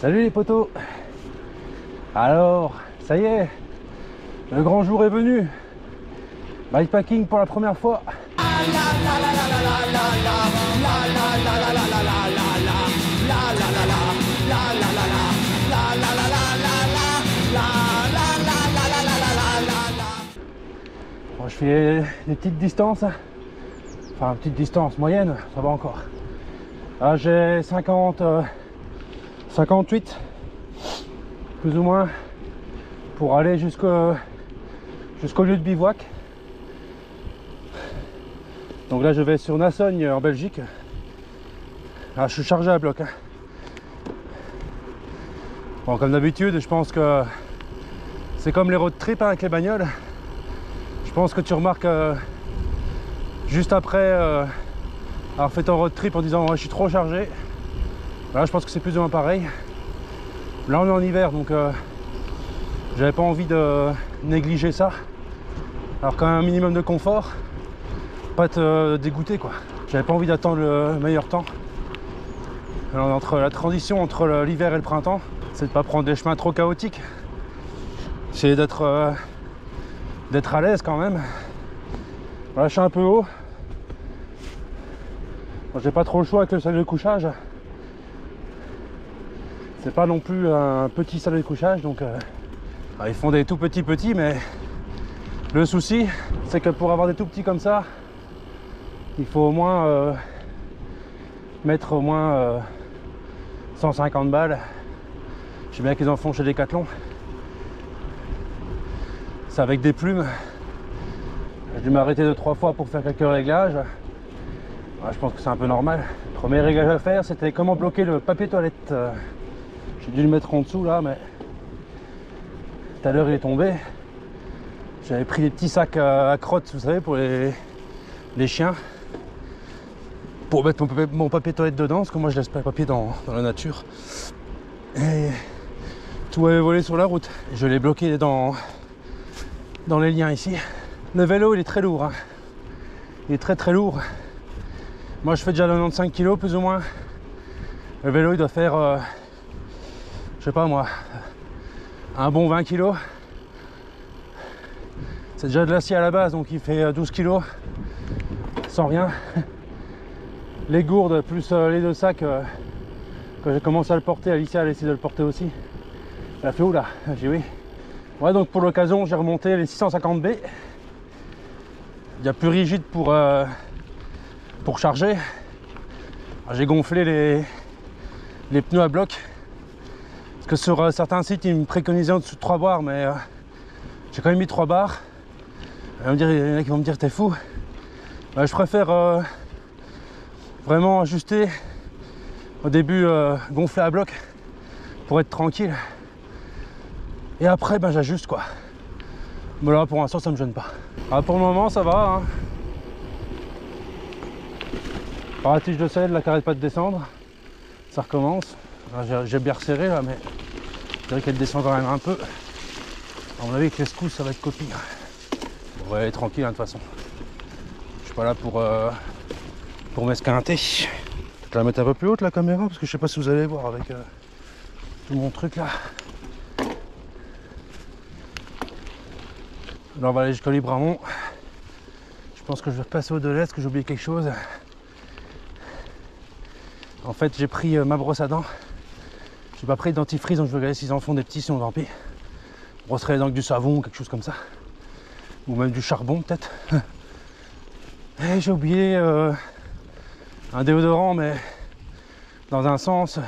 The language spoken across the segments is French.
Salut les potos. Alors, ça y est, le grand jour est venu. Bikepacking pour la première fois. Bon, je fais des petites distances. Enfin, petite distance moyenne, ça va encore. Là, j'ai 58 plus ou moins pour aller jusqu'au lieu de bivouac. Donc là je vais sur Nassogne en Belgique. Là je suis chargé à bloc, hein. Bon, comme d'habitude, je pense que c'est comme les road trips, hein, avec les bagnoles. Je pense que tu remarques juste après avoir fait ton road trip en disant ouais, je suis trop chargé. Là je pense que c'est plus ou moins pareil. Là on est en hiver, donc j'avais pas envie de négliger ça. Alors quand même un minimum de confort, pas te dégoûter quoi. J'avais pas envie d'attendre le meilleur temps. Alors, entre la transition entre l'hiver et le printemps, c'est de pas prendre des chemins trop chaotiques. C'est d'être à l'aise quand même. Voilà, je suis un peu haut. Bon, j'ai pas trop le choix avec le salut de couchage. C'est pas non plus un petit salut de couchage, donc ils font des tout petits, mais le souci c'est que pour avoir des tout petits comme ça, il faut au moins mettre au moins 150 balles. Je sais bien qu'ils en font chez Decathlon. C'est avec des plumes. J'ai dû m'arrêter 2-3 fois pour faire quelques réglages. Ouais, je pense que c'est un peu normal. Le premier réglage à faire, c'était comment bloquer le papier toilette. J'ai dû le mettre en dessous là, mais tout à l'heure il est tombé. J'avais pris des petits sacs à crottes, vous savez, pour les chiens, pour mettre mon papier toilette dedans, parce que moi je laisse pas le papier dans la nature. Et tout avait volé sur la route. Je l'ai bloqué dans les liens ici. Le vélo il est très lourd, hein. Il est très lourd. Moi je fais déjà 95 kg plus ou moins. Le vélo il doit faire je sais pas moi, un bon 20 kg. C'est déjà de l'acier à la base, donc il fait 12 kg sans rien. Les gourdes plus les deux sacs, quand j'ai commencé à le porter, Alicia a essayé de le porter aussi. Elle a fait où là? J'ai oui. Ouais, donc pour l'occasion j'ai remonté les 650B. Il y a plus rigide pour charger. J'ai gonflé les pneus à bloc. Parce que sur certains sites ils me préconisaient en dessous de 3 barres, mais j'ai quand même mis 3 barres. Il y en a qui vont me dire t'es fou. Je préfère vraiment ajuster au début, gonfler à bloc pour être tranquille. Et après j'ajuste quoi. Mais là pour l'instant ça me gêne pas. Alors, pour le moment ça va, hein. Par la tige de sel là qui arrête pas de descendre. Ça recommence. J'ai bien resserré là, mais je dirais qu'elle descend quand même un peu. À mon avis avec les secousses ça va être copie. On va aller tranquille hein, de toute façon. Je suis pas là pour m'esquinter. Peut-être la mettre un peu plus haute la caméra parce que je sais pas si vous allez voir avec tout mon truc là. Alors on va aller jusqu'au Libramont. Je pense que je vais repasser au Delez, parce que j'ai oublié quelque chose. En fait j'ai pris ma brosse à dents. J'ai pas pris de dentifrice, donc je vais regarder s'ils en font des petits, sinon tant pis. Je brosserai les dents avec du savon ou quelque chose comme ça. Ou même du charbon peut-être. Et j'ai oublié un déodorant, mais dans un sens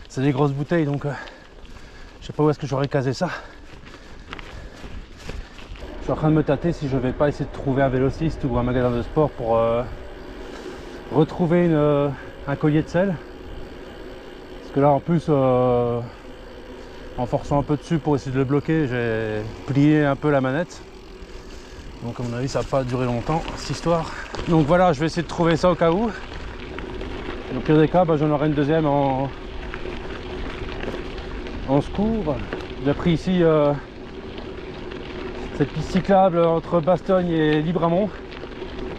c'est des grosses bouteilles, donc je sais pas où est-ce que j'aurais casé ça. Je suis en train de me tâter si je vais pas essayer de trouver un vélociste ou un magasin de sport pour retrouver un collier de sel. Parce que là en plus en forçant un peu dessus pour essayer de le bloquer, j'ai plié un peu la manette. Donc à mon avis ça va pas durer longtemps cette histoire. Donc voilà, je vais essayer de trouver ça au cas où. Au pire des cas, j'en aurai une deuxième en secours. J'ai pris ici cette piste cyclable entre Bastogne et Libramont.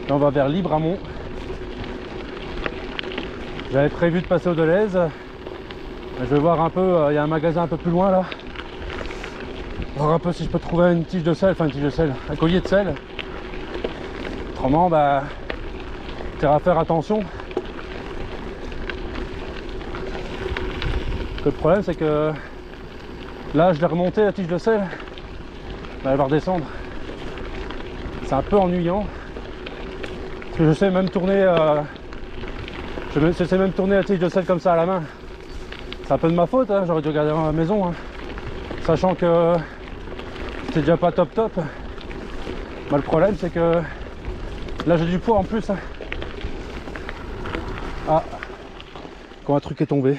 Là on va vers Libramont. J'avais prévu de passer au Delez. Je vais voir un peu, il y a un magasin un peu plus loin là. Voir un peu si je peux trouver une tige de sel, enfin une tige de sel, un collier de sel. Autrement, bah, t'as à faire attention. Le problème c'est que là je l'ai remonté la tige de sel, bah, elle va redescendre. C'est un peu ennuyant. Parce que je sais même tourner, je sais même tourner la tige de sel comme ça à la main. C'est un peu de ma faute, hein, j'aurais dû regarder dans la maison, hein. Sachant que c'est déjà pas top. Bah, le problème c'est que là j'ai du poids en plus, hein. Ah, quand un truc est tombé,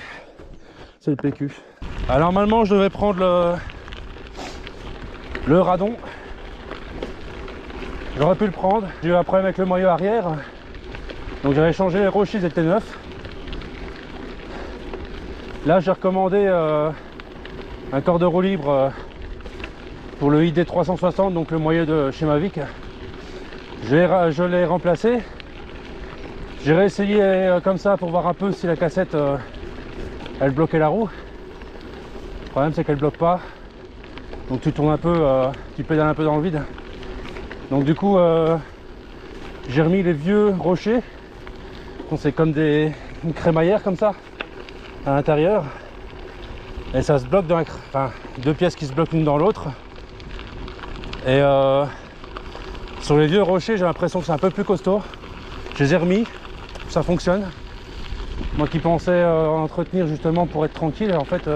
c'est le PQ. Alors normalement je devais prendre le radon. J'aurais pu le prendre. J'ai eu un problème avec le moyeu arrière. Donc j'avais changé les rochers, ils étaient neufs. Là j'ai recommandé un cordereau libre pour le ID 360, donc le moyeu de chez Mavic. Je l'ai remplacé. J'ai réessayé comme ça pour voir un peu si la cassette elle bloquait la roue. Le problème c'est qu'elle bloque pas. Donc tu tournes un peu, tu pédales un peu dans le vide. Donc du coup j'ai remis les vieux rochers. C'est comme une crémaillère comme ça à l'intérieur. Et ça se bloque dans enfin, deux pièces qui se bloquent l'une dans l'autre. Et sur les vieux rochers j'ai l'impression que c'est un peu plus costaud. Je les ai remis, ça fonctionne. Moi qui pensais entretenir justement pour être tranquille, et en fait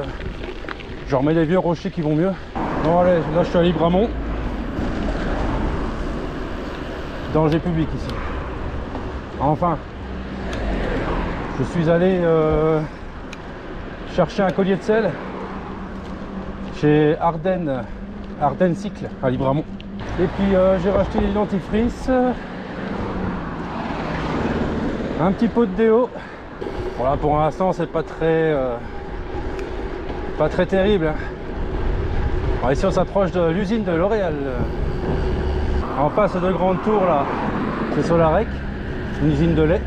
je remets les vieux rochers qui vont mieux. Bon allez, là je suis à Libramont. Danger public ici. Enfin, je suis allé chercher un collier de sel chez Ardennes Cycle à Libramont. Et puis j'ai racheté des dentifrices, un petit pot de déo. Voilà, pour l'instant c'est pas très terrible, hein. Alors, ici on s'approche de l'usine de L'Oréal. En face de grande tour là, c'est Solarec, une usine de lait.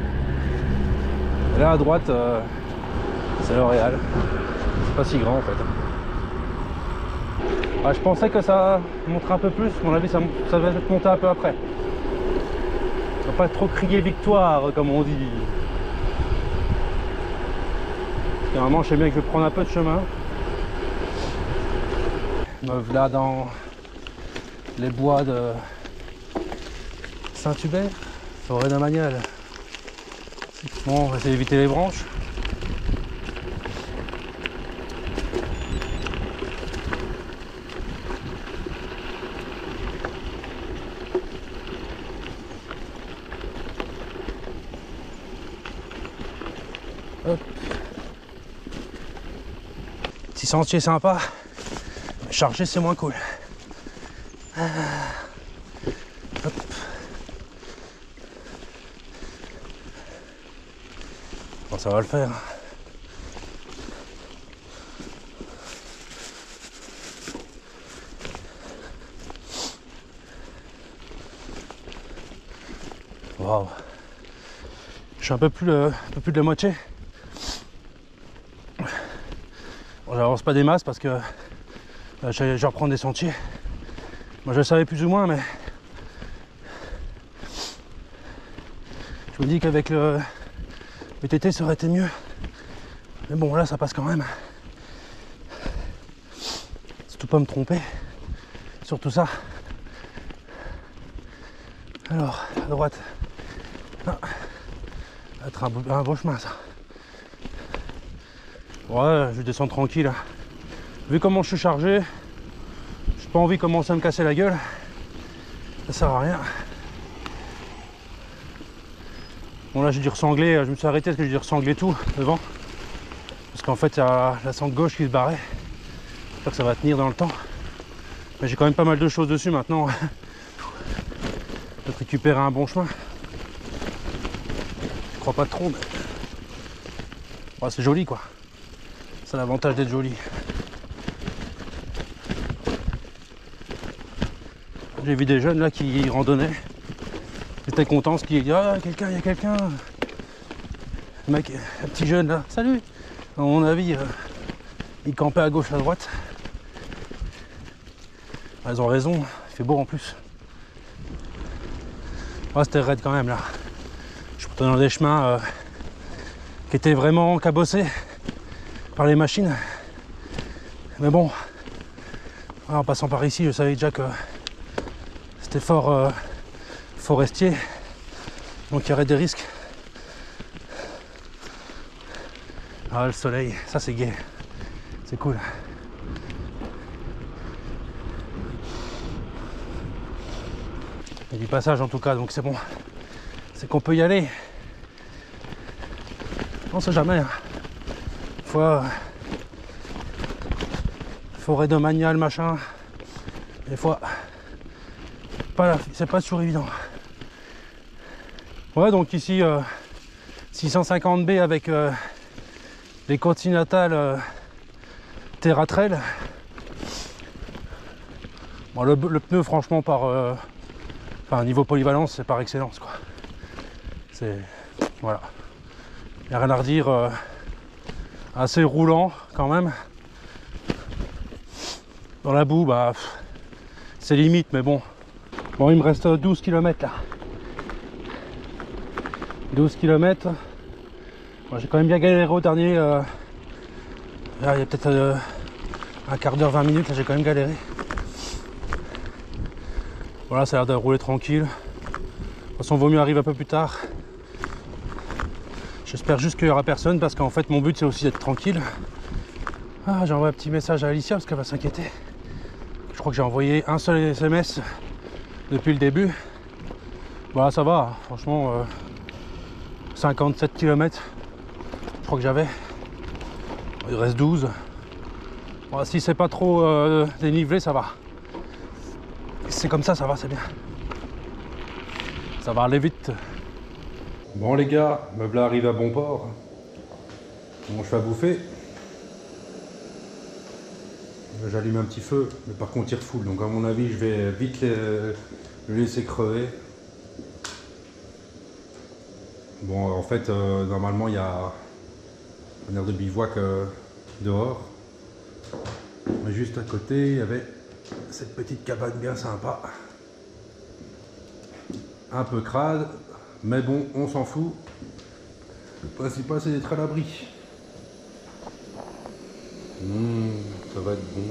Et là à droite, c'est L'Oréal. C'est pas si grand en fait. Ah, je pensais que ça monterait un peu plus, à mon avis ça va peut-être monter un peu après. On va pas trop crier victoire comme on dit. Normalement je sais bien que je vais prendre un peu de chemin. Me voilà dans les bois de Saint-Hubert, forêt d'Amagnal. Bon, on va essayer d'éviter les branches. Hop. Petit sentier sympa. Charger c'est moins cool. Hop. Bon, ça va le faire. Waouh. Je suis un peu plus de la moitié. Bon, j'avance pas des masses parce que je vais reprendre des sentiers. Moi je le savais plus ou moins, mais je me dis qu'avec le VTT ça aurait été mieux. Mais bon là ça passe quand même. Surtout pas me tromper. Surtout ça. Alors, à droite. Ah, ça va être un beau chemin ça. Ouais, je descends tranquille. Vu comment je suis chargé, j'ai pas envie de commencer à me casser la gueule. Ça sert à rien. Bon là j'ai dû ressangler, je me suis arrêté parce que j'ai dû ressangler tout devant. Parce qu'en fait il y a la sangle gauche qui se barrait. J'espère que ça va tenir dans le temps. Mais j'ai quand même pas mal de choses dessus maintenant. Peut-être récupérer un bon chemin. Je crois pas trop, mais ouais, c'est joli quoi. C'est l'avantage d'être joli. J'ai vu des jeunes là qui randonnaient. Ils étaient contents parce qu'ils disent ah quelqu'un, il y a quelqu'un. Le mec, un petit jeune là, salut. À mon avis, ils campaient à gauche, à droite. Ils ont raison, il fait beau en plus. Ouais, c'était raide quand même là. Je suis dans des chemins qui étaient vraiment cabossés par les machines. Mais bon, en passant par ici, je savais déjà que c'était fort forestier, donc il y aurait des risques. Ah, le soleil, ça c'est gai, c'est cool. Il y a du passage en tout cas, donc c'est bon, c'est qu'on peut y aller. On sait jamais, hein. Forêt domaniale, machin, des fois, c'est pas toujours évident. Ouais, donc ici, 650B avec les Continental Terra Trail. Bon, le pneu, franchement, niveau polyvalence, c'est par excellence, quoi. C'est, voilà, il n'y a rien à redire, assez roulant quand même. Dans la boue, bah, c'est limite, mais bon. Bon, il me reste 12 km là. 12 km. Bon, j'ai quand même bien galéré au dernier. Là, il y a peut-être un quart d'heure, 20 minutes, là j'ai quand même galéré. Voilà, ça a l'air de rouler tranquille. De toute façon, vaut mieux arriver un peu plus tard. J'espère juste qu'il n'y aura personne parce qu'en fait, mon but c'est aussi d'être tranquille. Ah, j'ai envoyé un petit message à Alicia parce qu'elle va s'inquiéter. Je crois que j'ai envoyé un seul SMS depuis le début. Voilà, ça va, hein. Franchement, 57 km, je crois que j'avais. Il reste 12. Bon, si c'est pas trop dénivelé, ça va. Si c'est comme ça va, c'est bien. Ça va aller vite. Bon les gars, me voilà arrivé à bon port. Bon, je fais à bouffer. J'allume un petit feu, mais par contre il refoule, donc à mon avis je vais vite le laisser crever. Bon, en fait, normalement il y a une aire de bivouac dehors, mais juste à côté il y avait cette petite cabane bien sympa, un peu crade, mais bon, on s'en fout. Le principal c'est d'être à l'abri. Ça va être bon.